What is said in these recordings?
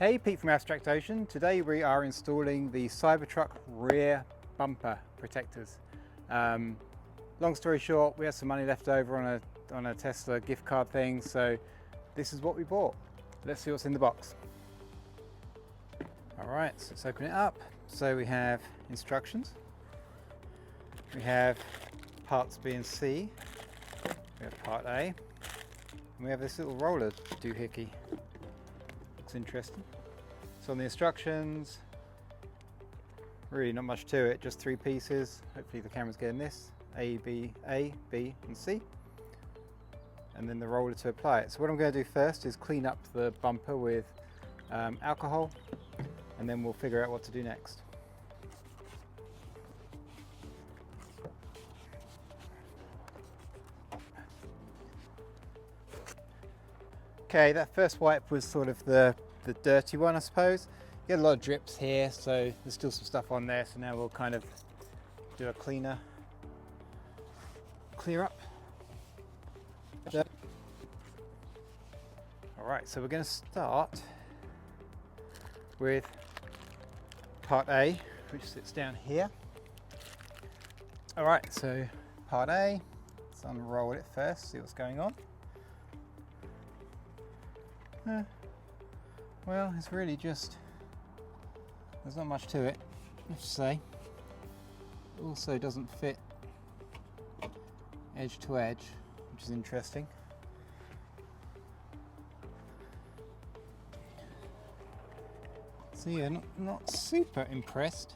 Hey, Pete from Abstract Ocean. Today we are installing the Cybertruck rear bumper protectors. Long story short, we had some money left over on a Tesla gift card thing, so this is what we bought. Let's see what's in the box. Alright, so let's open it up. So we have instructions. We have parts B and C. We have part A. And we have this little roller doohickey. Looks interesting. So on the instructions, really not much to it, just 3 pieces. Hopefully the camera's getting this. A, B, and C. And then the roller to apply it. So what I'm going to do first is clean up the bumper with alcohol, and then we'll figure out what to do next. Okay, that first wipe was sort of the dirty one, I suppose. You get a lot of drips here, so there's still some stuff on there, so now we'll kind of do a clear up. Alright, so we're going to start with part A, which sits down here. Alright, so part A, let's unroll it first, see what's going on. Well, it's really just, there's not much to it, I have to say. It also doesn't fit edge to edge, which is interesting. So yeah, not super impressed.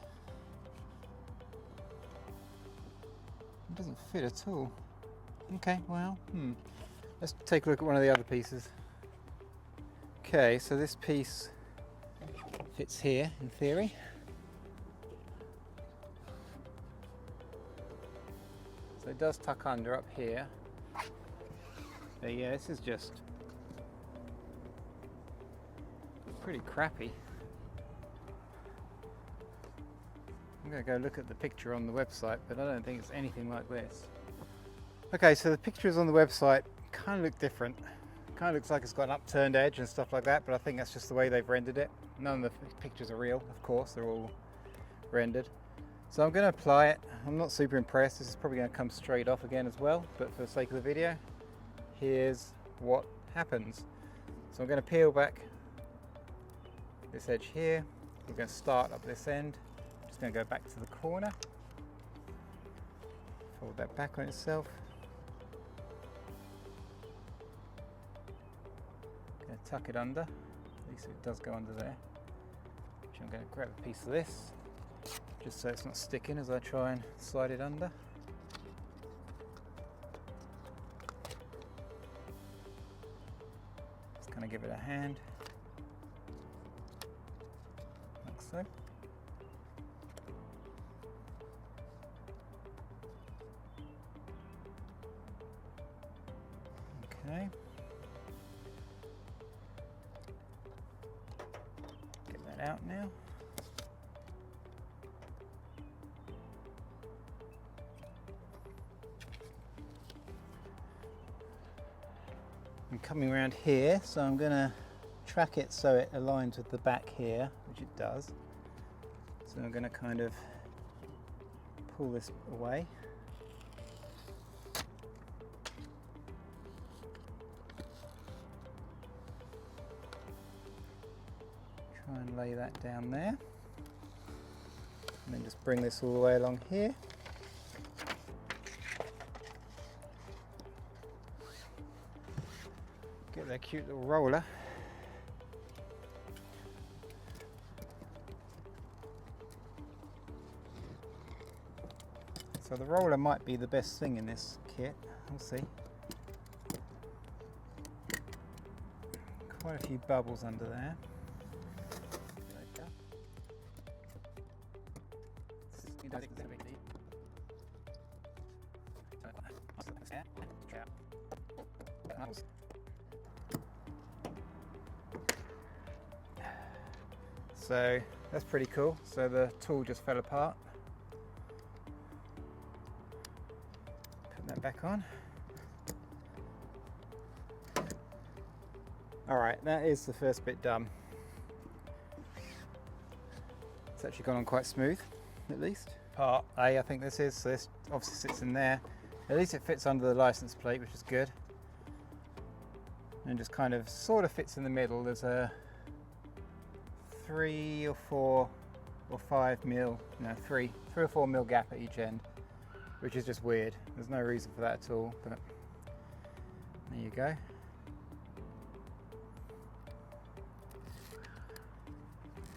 It doesn't fit at all. Okay, well, let's take a look at one of the other pieces. Okay, so this piece fits here in theory. So it does tuck under up here. But yeah, this is just pretty crappy. I'm going to go look at the picture on the website, but I don't think it's anything like this. Okay, so the pictures on the website kind of look different. Kind of looks like it's got an upturned edge and stuff like that, but I think that's just the way they've rendered it. None of the pictures are real, of course, they're all rendered. So I'm going to apply it. I'm not super impressed. This is probably going to come straight off again as well, but for the sake of the video, here's what happens. So I'm going to peel back this edge here. We're going to start up this end. Just going to go back to the corner. Fold that back on itself. Going to tuck it under. At least it does go under there. Which I'm going to grab a piece of this, just so it's not sticking as I try and slide it under. Just kind of give it a hand, like so. Okay. Get that out now. I'm coming around here, so I'm going to track it so it aligns with the back here, which it does. So I'm going to kind of pull this away. Try and lay that down there. And then just bring this all the way along here. Get that cute little roller. So the roller might be the best thing in this kit, we'll see. Quite a few bubbles under there. So that's pretty cool. So the tool just fell apart. Put that back on. Alright, that is the first bit done. It's actually gone on quite smooth, at least. Part A, I think this is, so this obviously sits in there. At least it fits under the license plate, which is good. And just kind of sort of fits in the middle. There's a 3 or 4 or 5 mil, no, 3 or 4 mil gap at each end, which is just weird. There's no reason for that at all, but there you go.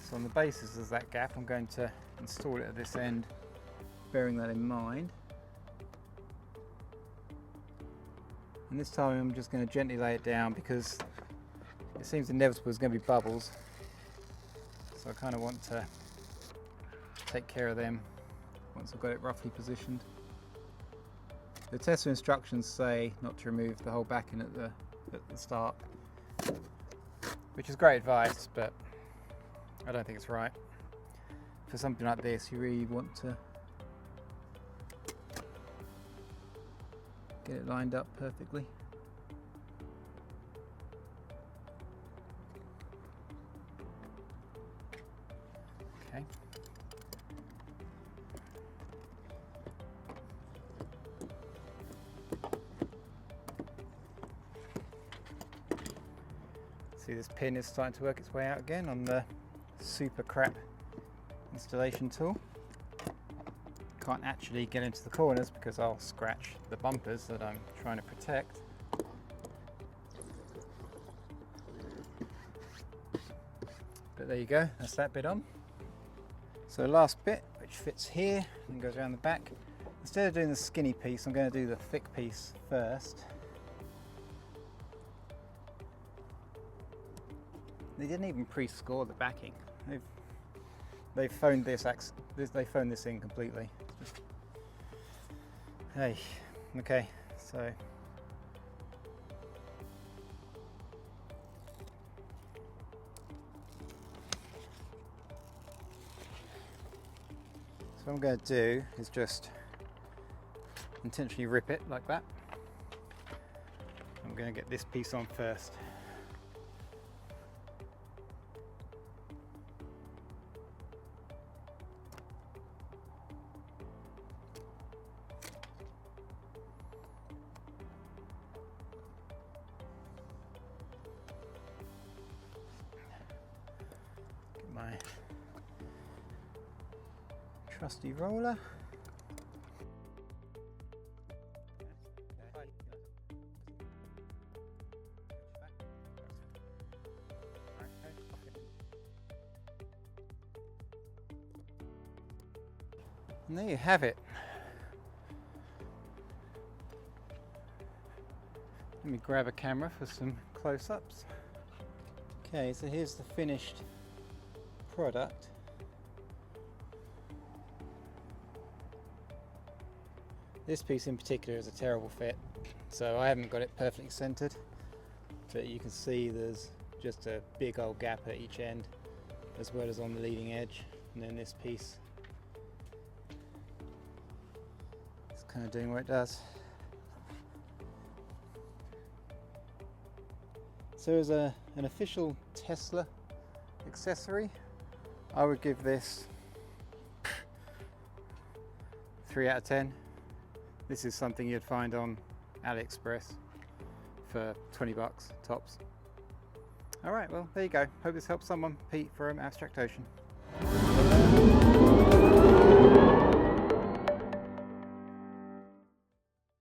So on the basis of that gap, I'm going to install it at this end, bearing that in mind. And this time I'm just going to gently lay it down because it seems inevitable there's going to be bubbles. So I kind of want to take care of them once I've got it roughly positioned. The Tesla instructions say not to remove the whole backing at the start, which is great advice, but I don't think it's right. For something like this, you really want to get it lined up perfectly. Okay. See, this pin is starting to work its way out again on the super crap installation tool. Can't actually get into the corners because I'll scratch the bumpers that I'm trying to protect. But there you go, that's that bit on. So last bit, which fits here and goes around the back. Instead of doing the skinny piece, I'm going to do the thick piece first. They didn't even pre-score the backing. They've phoned this in completely. Hey, okay, so what I'm going to do is just intentionally rip it like that. I'm going to get this piece on first. My trusty roller. And there you have it. Let me grab a camera for some close-ups. Okay, so here's the finished product. This piece in particular is a terrible fit, so I haven't got it perfectly centered, but you can see there's just a big old gap at each end as well as on the leading edge, and then this piece is kind of doing what it does. So as an official Tesla accessory, I would give this 3 out of 10. This is something you'd find on AliExpress for 20 bucks tops. Alright, well there you go. Hope this helps someone. Pete from Abstract Ocean.